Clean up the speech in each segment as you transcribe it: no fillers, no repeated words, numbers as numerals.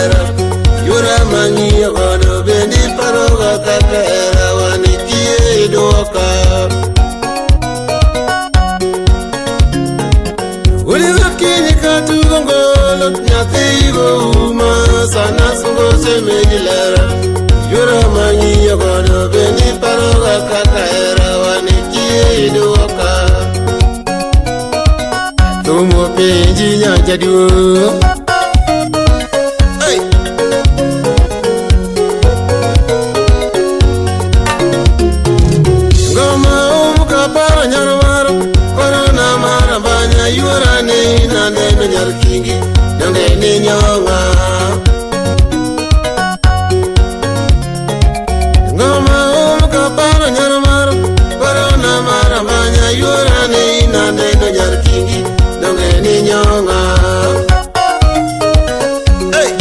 era yura mangi gono bendi paroga kaka era wanikie doka ulizakini katugongolo nyathigo uma sana sungo semegilera yura mangi gono bendi paroga kaka era wanikie doka tumo penji nyanja duo kingi donge ni nyonga ngoma kapara nyarmaro corona mara manya yura ni nande no nyar kingi donge ni nyonga hey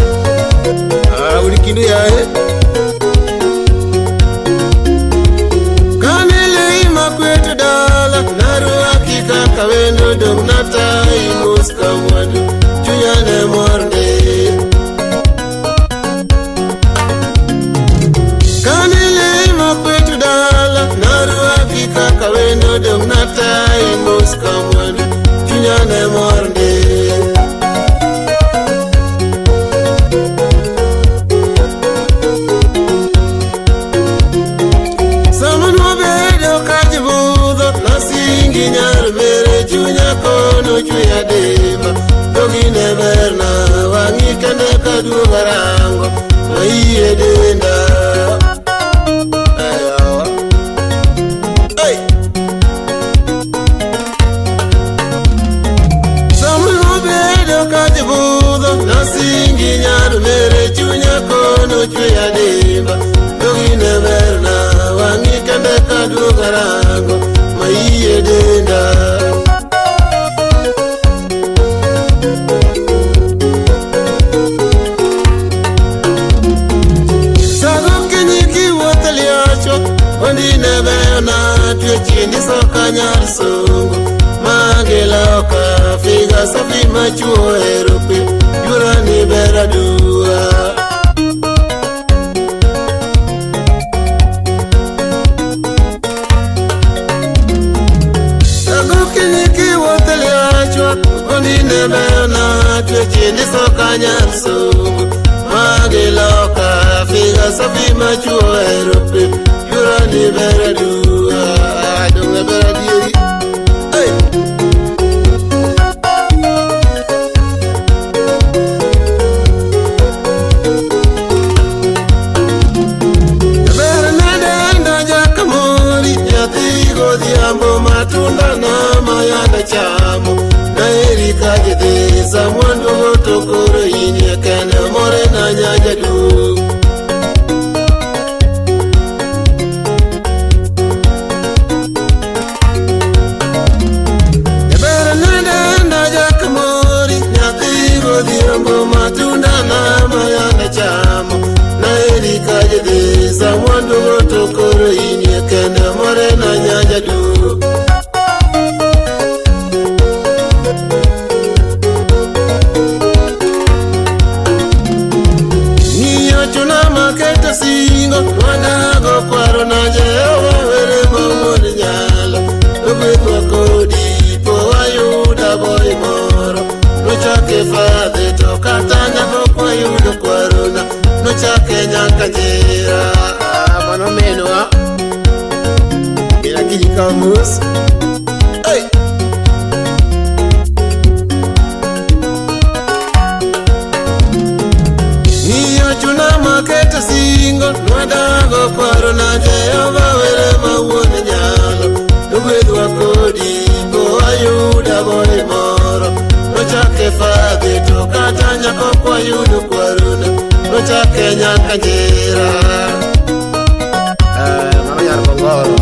uli kindu ya kanile ima kwetu dala naru akika kawendo dong natai muska mwadu Chuyane morde kanile makwetu dala naru akika kawendo dong natai muska mwadu Chuyane morde Saman wabedo kajibudo nasingi nyar mere chunya kono chuya dema Togine berna wangi kende kadu garango Maiye denda Ayawa Ay Samun obedo kajibudo Nasingi nyaru mere chunya kono chuya demba Togine berna wangi kende kadu garango Maiye denda Chini soka nyar sungu Mageloka figa safi machuo erupi Yurani bera dua Saguki niki woteli achwa Kondine beona chini soka nyar sungu Mageloka figa safi machuo erupi Yurani bera dua matunda na mayanda chamo na erika jedeza mwandu tokoro inye kene more na nyaja du Ebere nende ndaja kamori nyathigo dhiambo matunda na mayanda chamo na erika jedeza mwandu tokoro inye kene more na nyaja du Singo wanago kwaro na Jehova were mawoni nyalo Ogwekwa kodi po ayuda boy moro Nochake fadhe to katanya kwa yudo kwaro na Nochake nyaka njira Mano menwa Ila kijika mus Hey Makete singo nwadago kwaro na Jehova were mawoni nyalo Nugwedwa kodi po ayuda boy moro Nochake fadhe to katanya kwa yudo kwaro na Nochake nyaka njira Mano nyar bongoro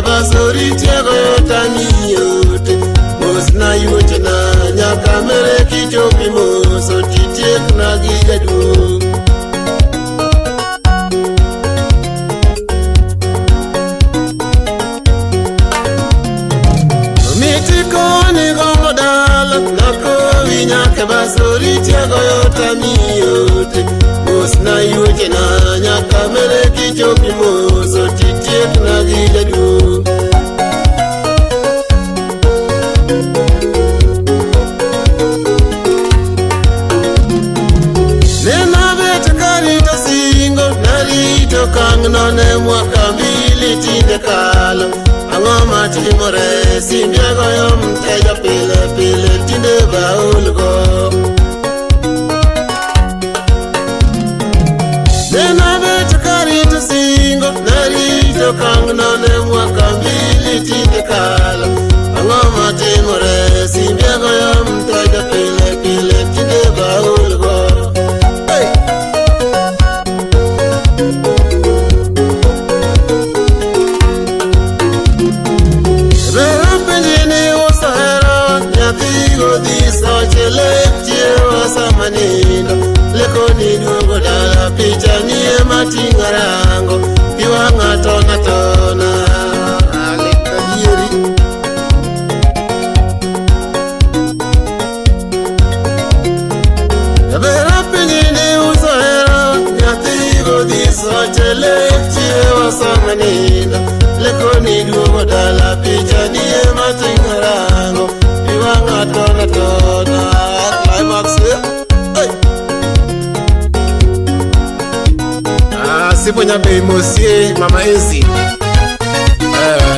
Basori tiago tani yote Mosna yote na nyaka mere kichopi moso Titiek na gigadu ke basori tiago yota miyote mos na yuche na nyaka mere kichopi moso titiek na gijadu nena bete karita singo narito kangno ne mwaka mbili tinde kalo angoma timore simbiago yom teja pile pile tinde baulgo nena bete karita singo narito kangno ne mwaka mbili tinde kalo angoma timore simbiago yom teja pile pile tinde baulgo lekoni duogo dala picha nie matingarango iwanga tona tona alekadieri vera penyine usohera nyathigo diso chelektie wasamanina lekoni duogo dala picha nie matingarango iwanga tona tona climax sipo nyabe mosie mama ezi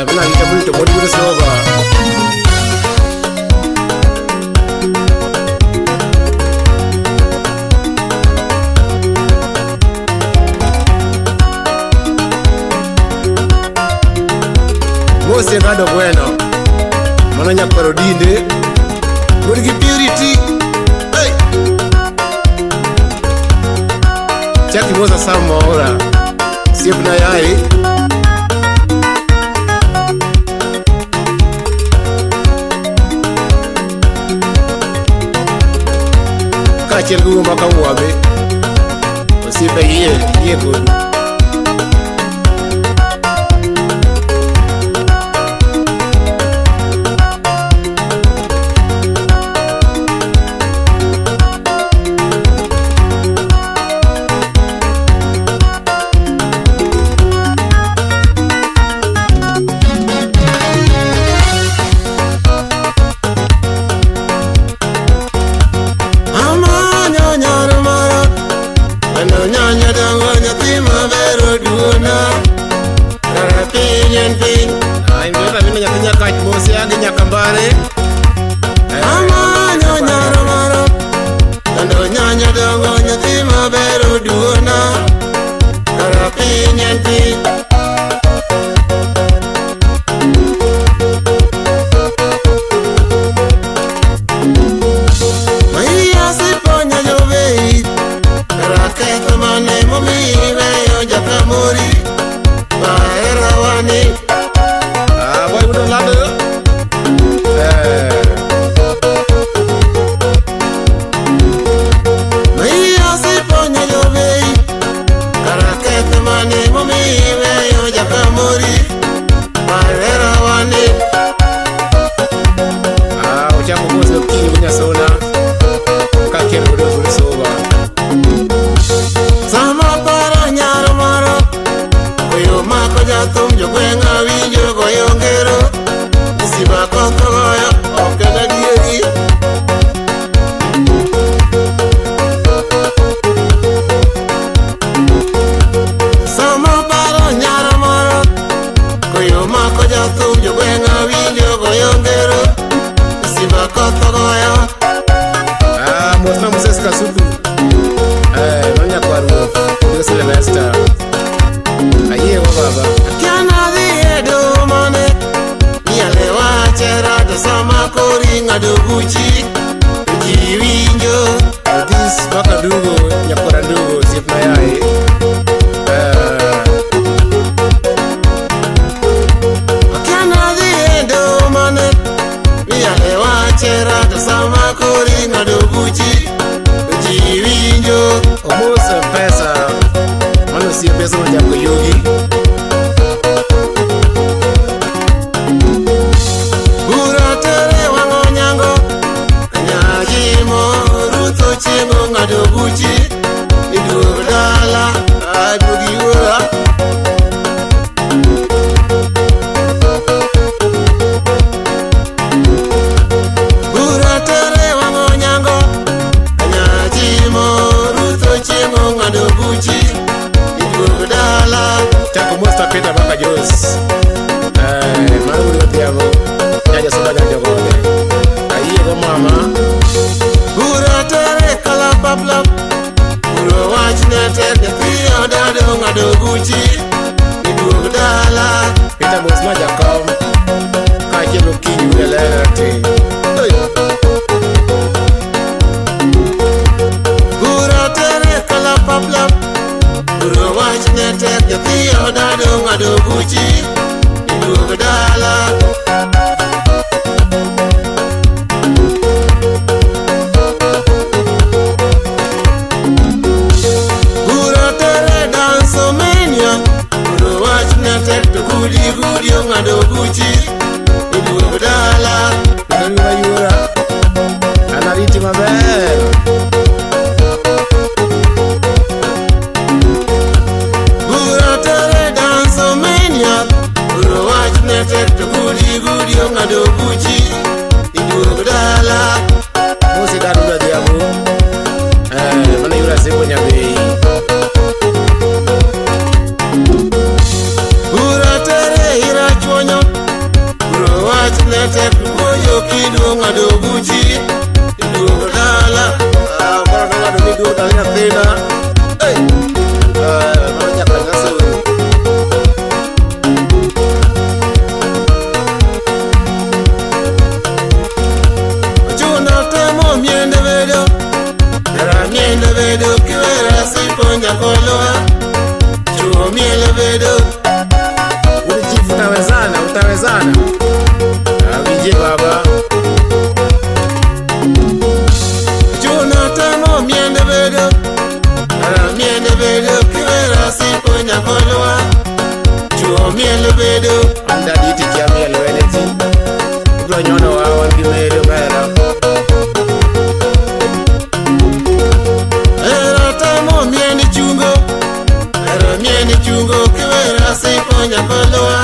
bana nitabuli to bodi silova mosie gado bueno mananya parodinde bodi purity Jackie Mosa Samora Siep na yai Kachel gugu maka uwabe Osipa ye kudu Bura tere wango nyango Kanyajimo kalapapla Uro wach netek Nyathio dado ng'ado buchi Iduog dala Peter Bos majakom Kachielo kinyu elete Uro tere kalapapla Uro wach netek Nyathio dado ng'ado buchi Iduog dala Gudi ng'ado buchi Iduog dala Nani wayura Anariti maber Gura tere danso menia Uro wach netek to gudi ng'ado buchi Iduog dala Musi daruda diabu Mana yura sipo nyabei Netek boyo kidu ng'ado buchi Iduog dala Kora ng'ado miduog dala nyathina Mama nyaka nyasuri Ochuna temo miende vedo Era miende vedo Kiwera sipo nyakoloa Chuo miele vedo Uli chifu utawezana Awije baba Juna tamo miende vedo Ara miende vedo Kiwera sipo nyakoloa Chuo miele vedo Anda diti kia miele weleti Uklo nyono wawan kimedo mera Era tamo miende chungo Era miende chungo Kiwera sipo nyakoloa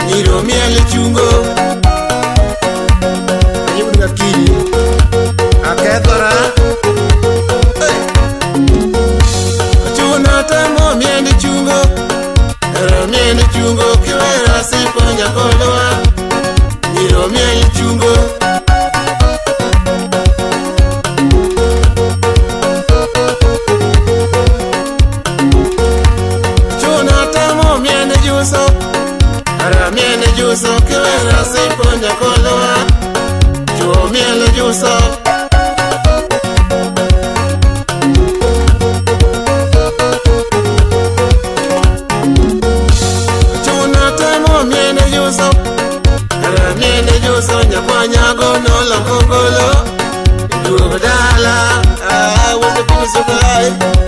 Niro miele chungo Akethora Achuna temo miende chungo Era miende chungo Kiwera sipo nyakoloa Niro miele chungo Achuna temo miende juso Era miende juso Kiwera sipo nyakoloa Chuo miele juso Chuna temo miende juso Era miende juso Nyakwanyago nola kongolo Iduog dala Wese pini sukai